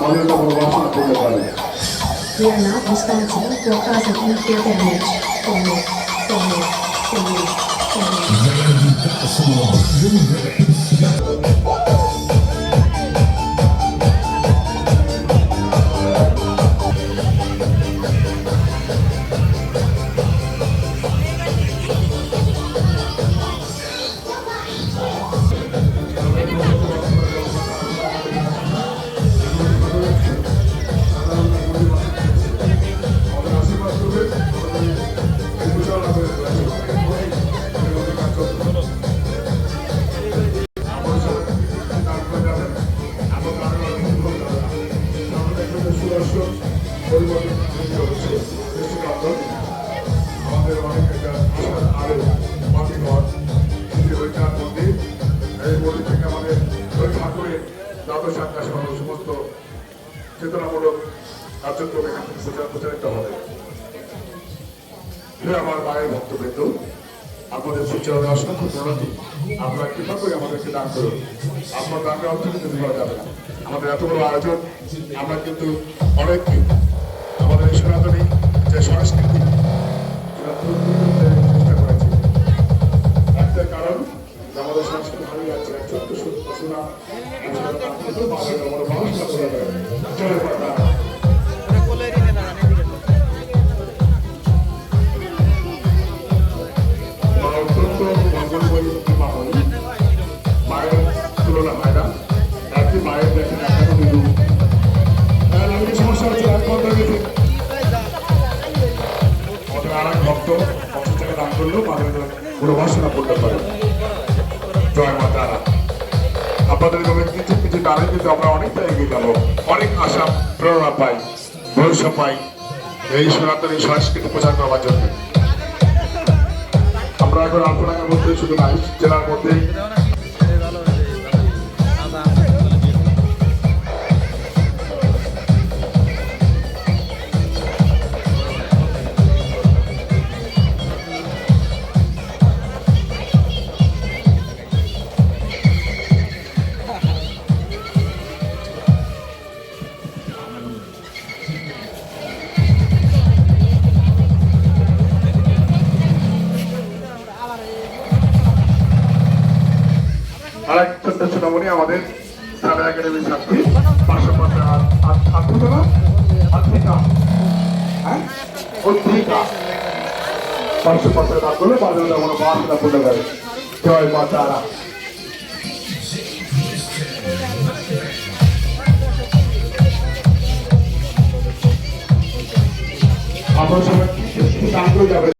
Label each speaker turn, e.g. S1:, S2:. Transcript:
S1: আমাদের কোনো বাসনা করতে পারে।
S2: We are not responsible for causing nuclear damage.
S1: আমাদের অনেক আরো মাটি ঘর ওইটার মধ্যে এই মন্দির থেকে আমাদের ওই ঠাকুরের দ্বাদশ আকাশ সমস্ত চেতনামূলক কার্যক্রম এখান থেকে প্রচারিত হবে। আমার মায়ের ভক্তবৃন্দ, আপনাদের সুচারণে অসংখ্য প্রণতি। আপনারা কৃপা করে আমাদেরকে দান করুন। আপনার দানের অর্থ কিন্তু করা যাবে না। আমাদের এত বড় আয়োজন, আমরা কিন্তু অনেককে আমাদের এই সনাতনী যে সংস্কৃতি চেষ্টা করেছি। একটা কারণ আমাদের সংস্কৃতি ভালো যাচ্ছে, ছোট্ট শোনা অত্যন্ত মঙ্গলময়ী মায়ের তুলনা হয় না। একই মায়ের দেখেন এখনো বিরু সমস্যা হচ্ছে একমাত্র গেছে আমাদের আর এক ভক্ত 50 টাকা দান করলেও মাদের পুরো ভাষণা করতে পারে। জয় মা তারা। আপনাদের কিছু কিছু দাঁড়িয়ে কিন্তু আমরা অনেকটা এগিয়ে যাবো, অনেক আশা প্রেরণা পাই, ভরসা পাই এই সনাতনী সংস্কৃতি প্রচার করার জন্য। আমরা এখন আলপনার মধ্যে শুধু নাই, জেলার মধ্যে আরেক ছোট্ট ছোটমণি আমাদের সাবের একাডেমির ছাত্রী 500 দান করলে বাজারে আমরা বাসনা পূর্ণ করে। জয় মা তারা। আপনার সবাই দান করে যাবে।